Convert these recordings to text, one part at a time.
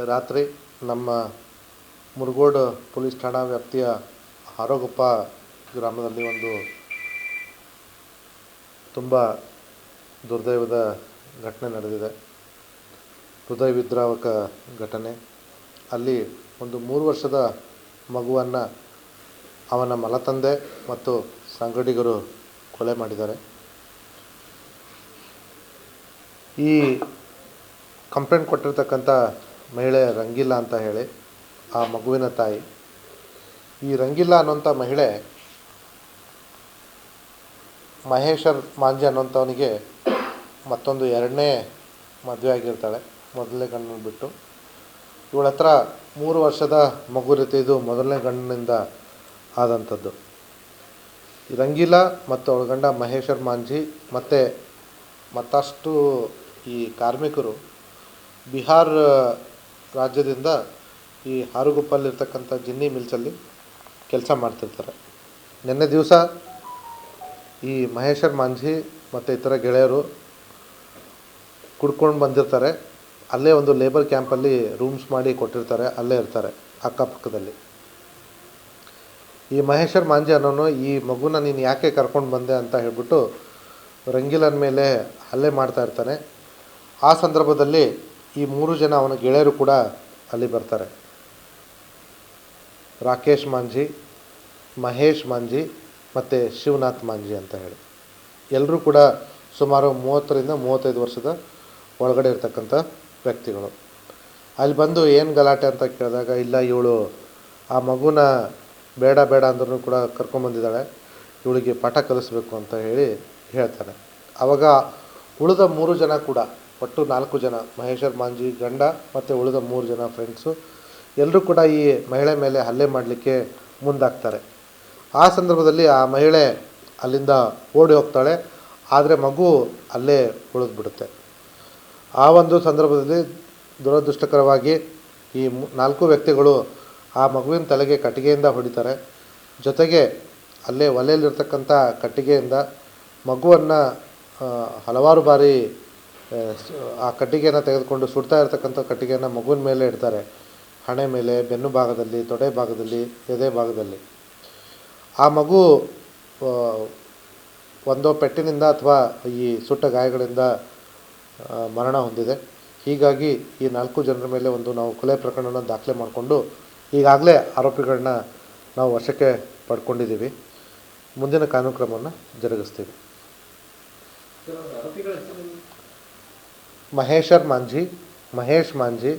ರಾತ್ರಿ ನಮ್ಮ ಮುರುಗೋಡು ಪೊಲೀಸ್ ಠಾಣಾ ವ್ಯಾಪ್ತಿಯ ಆರೋಗುಪ್ಪ ಗ್ರಾಮದಲ್ಲಿ ಒಂದು ತುಂಬ ದುರ್ದೈವದ ಘಟನೆ ನಡೆದಿದೆ. ಹೃದಯ ವಿದ್ರಾವಕ ಘಟನೆ. ಅಲ್ಲಿ ಒಂದು 3 ವರ್ಷದ ಮಗುವನ್ನು ಅವನ ಮಲತಂದೆ ಮತ್ತು ಸಂಗಡಿಗರು ಕೊಲೆ ಮಾಡಿದ್ದಾರೆ. ಈ ಕಂಪ್ಲೇಂಟ್ ಕೊಟ್ಟಿರ್ತಕ್ಕಂಥ ಮಹಿಳೆ ರಂಗಿಲ್ಲ ಅಂತ ಹೇಳಿ ಆ ಮಗುವಿನ ತಾಯಿ. ಈ ರಂಗಿಲ್ಲ ಅನ್ನೋಂಥ ಮಹಿಳೆ ಮಹೇಶ್ವರ್ ಮಾಂಜಿ ಅನ್ನೋಂಥವನಿಗೆ ಮತ್ತೊಂದು 2ನೇ ಮದುವೆ ಆಗಿರ್ತಾಳೆ, ಮೊದಲನೇ ಗಂಡನ ಬಿಟ್ಟು. ಇವಳ ಹತ್ರ 3 ವರ್ಷದ ಮಗು ರೀತಿ ಇದು ಮೊದಲನೇ ಗಂಡನಿಂದ ಆದಂಥದ್ದು. ರಂಗಿಲ್ಲ ಮತ್ತು ಅವಳ ಗಂಡ ಮಹೇಶ್ವರ್ ಮಾಂಜಿ ಮತ್ತು ಮತ್ತಷ್ಟು ಈ ಕಾರ್ಮಿಕರು ಬಿಹಾರ ರಾಜ್ಯದಿಂದ ಈ ಆರುಗುಪ್ಪಲ್ಲಿರ್ತಕ್ಕಂಥ ಜಿನ್ನಿ ಮಿಲ್ಸಲ್ಲಿ ಕೆಲಸ ಮಾಡ್ತಿರ್ತಾರೆ. ನಿನ್ನೆ ದಿವಸ ಈ ಮಹೇಶ್ವರ್ ಮಾಂಜಿ ಮತ್ತು ಇತರ ಗೆಳೆಯರು ಕುಡ್ಕೊಂಡು ಬಂದಿರ್ತಾರೆ. ಅಲ್ಲೇ ಒಂದು ಲೇಬರ್ ಕ್ಯಾಂಪಲ್ಲಿ ರೂಮ್ಸ್ ಮಾಡಿ ಕೊಟ್ಟಿರ್ತಾರೆ, ಅಲ್ಲೇ ಇರ್ತಾರೆ ಅಕ್ಕಪಕ್ಕದಲ್ಲಿ. ಈ ಮಹೇಶ್ವರ್ ಮಾಂಜಿ ಅನ್ನೋನು ಈ ಮಗುನ ನೀನು ಯಾಕೆ ಕರ್ಕೊಂಡು ಬಂದೆ ಅಂತ ಹೇಳ್ಬಿಟ್ಟು ರಂಗಿಲನ ಮೇಲೆ ಹಲ್ಲೆ ಮಾಡ್ತಾ ಇರ್ತಾನೆ. ಆ ಸಂದರ್ಭದಲ್ಲಿ ಈ 3 ಜನ ಅವನ ಗೆಳೆಯರು ಕೂಡ ಅಲ್ಲಿ ಬರ್ತಾರೆ. ರಾಕೇಶ್ ಮಾಂಜಿ, ಮಹೇಶ್ ಮಾಂಜಿ ಮತ್ತು ಶಿವನಾಥ್ ಮಾಂಜಿ ಅಂತ ಹೇಳಿ ಎಲ್ಲರೂ ಕೂಡ ಸುಮಾರು 30ರಿಂದ 35 ವರ್ಷದ ಒಳಗಡೆ ಇರ್ತಕ್ಕಂಥ ವ್ಯಕ್ತಿಗಳು. ಅಲ್ಲಿ ಬಂದು ಏನು ಗಲಾಟೆ ಅಂತ ಕೇಳಿದಾಗ, ಇಲ್ಲ ಇವಳು ಆ ಮಗುನ ಬೇಡ ಬೇಡ ಅಂದ್ರೂ ಕೂಡ ಕರ್ಕೊಂಬಂದಿದ್ದಾಳೆ, ಇವಳಿಗೆ ಪಾಠ ಕಲಿಸ್ಬೇಕು ಅಂತ ಹೇಳ್ತಾನೆ. ಆವಾಗ ಉಳಿದ 3 ಜನ ಕೂಡ, ಒಟ್ಟು 4 ಜನ, ಮಹೇಶ್ವರ್ ಮಾಂಜಿ ಗಂಡ ಮತ್ತು ಉಳಿದ 3 ಜನ ಫ್ರೆಂಡ್ಸು ಎಲ್ಲರೂ ಕೂಡ ಈ ಮಹಿಳೆ ಮೇಲೆ ಹಲ್ಲೆ ಮಾಡಲಿಕ್ಕೆ ಮುಂದಾಗ್ತಾರೆ. ಆ ಸಂದರ್ಭದಲ್ಲಿ ಆ ಮಹಿಳೆ ಅಲ್ಲಿಂದ ಓಡಿ ಹೋಗ್ತಾಳೆ, ಆದರೆ ಮಗು ಅಲ್ಲೇ ಉಳಿದ್ಬಿಡುತ್ತೆ. ಆ ಒಂದು ಸಂದರ್ಭದಲ್ಲಿ ದುರದೃಷ್ಟಕರವಾಗಿ ಈ 4 ವ್ಯಕ್ತಿಗಳು ಆ ಮಗುವಿನ ತಲೆಗೆ ಕಟ್ಟಿಗೆಯಿಂದ ಹೊಡಿತಾರೆ. ಜೊತೆಗೆ ಅಲ್ಲೇ ಒಲೆಯಲ್ಲಿರ್ತಕ್ಕಂಥ ಕಟ್ಟಿಗೆಯಿಂದ ಮಗುವನ್ನು ಹಲವಾರು ಬಾರಿ ಆ ಕಟ್ಟಿಗೆಯನ್ನು ತೆಗೆದುಕೊಂಡು ಸುಡ್ತಾ ಇರ್ತಕ್ಕಂಥ ಕಟ್ಟಿಗೆಯನ್ನು ಮಗುವಿನ ಮೇಲೆ ಇಡ್ತಾರೆ. ಹಣೆ ಮೇಲೆ, ಬೆನ್ನು ಭಾಗದಲ್ಲಿ, ತೊಡೆ ಭಾಗದಲ್ಲಿ, ಎದೆ ಭಾಗದಲ್ಲಿ. ಆ ಮಗು ಒಂದೋ ಪೆಟ್ಟಿನಿಂದ ಅಥವಾ ಈ ಸುಟ್ಟ ಗಾಯಗಳಿಂದ ಮರಣ ಹೊಂದಿದೆ. ಹೀಗಾಗಿ ಈ 4 ಜನರ ಮೇಲೆ ಒಂದು ನಾವು ಕೊಲೆ ಪ್ರಕರಣವನ್ನು ದಾಖಲೆ ಮಾಡಿಕೊಂಡು ಈಗಾಗಲೇ ಆರೋಪಿಗಳನ್ನ ನಾವು ವಶಕ್ಕೆ ಪಡ್ಕೊಂಡಿದ್ದೀವಿ. ಮುಂದಿನ ಕಾನೂನು ಕ್ರಮವನ್ನು ಜರುಗಿಸ್ತೀವಿ. ಮಹೇಶ್ವರ್ ಮಾಂಜಿ, ಮಹೇಶ್ ಮಾಂಜಿ,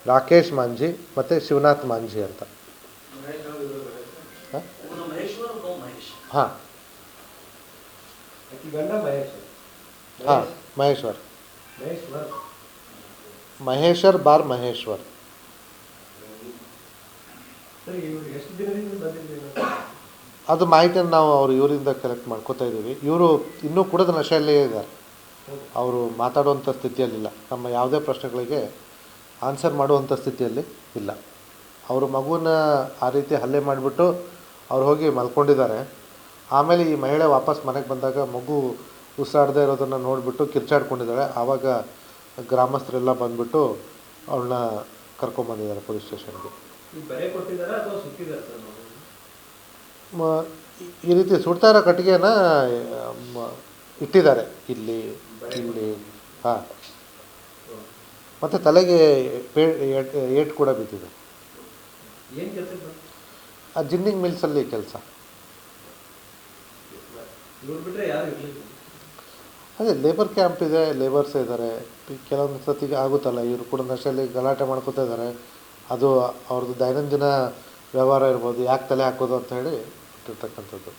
ರಾಕೇಶ್ ಮಾಂಜಿ ಮತ್ತು ಶಿವನಾಥ್ ಮಾಂಜಿ ಅಂತ. ಹಾಂ ಹಾಂ ಮಹೇಶ್ವರ್, ಮಹೇಶ್ವರ್ ಬಾರ್ ಮಹೇಶ್ವರ್. ಅದು ಮಾಹಿತಿಯನ್ನು ನಾವು ಇವರಿಂದ ಕಲೆಕ್ಟ್ ಮಾಡ್ಕೋತಾ ಇದ್ದೀವಿ. ಇವರು ಇನ್ನೂ ಕುಡಿದ ನಶೆಯಲ್ಲೇ ಇದ್ದಾರೆ. ಅವರು ಮಾತಾಡುವಂಥ ಸ್ಥಿತಿಯಲ್ಲಿಲ್ಲ. ನಮ್ಮ ಯಾವುದೇ ಪ್ರಶ್ನೆಗಳಿಗೆ ಆನ್ಸರ್ ಮಾಡುವಂಥ ಸ್ಥಿತಿಯಲ್ಲಿ ಇಲ್ಲ. ಅವರು ಮಗುನ ಆ ರೀತಿ ಹಲ್ಲೆ ಮಾಡಿಬಿಟ್ಟು ಅವ್ರು ಹೋಗಿ ಮಲ್ಕೊಂಡಿದ್ದಾರೆ. ಆಮೇಲೆ ಈ ಮಹಿಳೆ ವಾಪಸ್ ಮನೆಗೆ ಬಂದಾಗ ಮಗು ಉಸಿರಾಡದೇ ಇರೋದನ್ನು ನೋಡಿಬಿಟ್ಟು ಕಿರ್ಚಾಡ್ಕೊಂಡಿದ್ದಾಳೆ. ಆವಾಗ ಗ್ರಾಮಸ್ಥರೆಲ್ಲ ಬಂದುಬಿಟ್ಟು ಅವಳನ್ನ ಕರ್ಕೊಂಬಂದಿದ್ದಾರೆ ಪೊಲೀಸ್ ಸ್ಟೇಷನ್ಗೆ. ಈ ರೀತಿ ಸುಡ್ತಾ ಇರೋ ಕಟ್ಟಿಗೆನ ಇಟ್ಟಿದ್ದಾರೆ ಇಲ್ಲಿ. ಹಾಂ, ಮತ್ತು ತಲೆಗೆ ಏಟು ಕೂಡ ಬಿದ್ದಿದೆ. ಆ ಜಿನ್ನಿಂಗ್ ಮಿಲ್ಸಲ್ಲಿ ಕೆಲಸ. ಅದೇ ಲೇಬರ್ ಕ್ಯಾಂಪ್ ಇದೆ, ಲೇಬರ್ಸ್ ಇದ್ದಾರೆ. ಕೆಲವೊಂದು ಸತಿಗೆ ಆಗುತ್ತಲ್ಲ, ಇವರು ಕೂಡ ನಶೆಯಲ್ಲಿ ಗಲಾಟೆ ಮಾಡ್ಕೋತಾ ಇದ್ದಾರೆ. ಅದು ಅವ್ರದ್ದು ದೈನಂದಿನ ವ್ಯವಹಾರ ಇರ್ಬೋದು, ಯಾಕೆ ತಲೆ ಹಾಕೋದು ಅಂತ ಹೇಳಿ ಇಟ್ಟಿರ್ತಕ್ಕಂಥದ್ದು.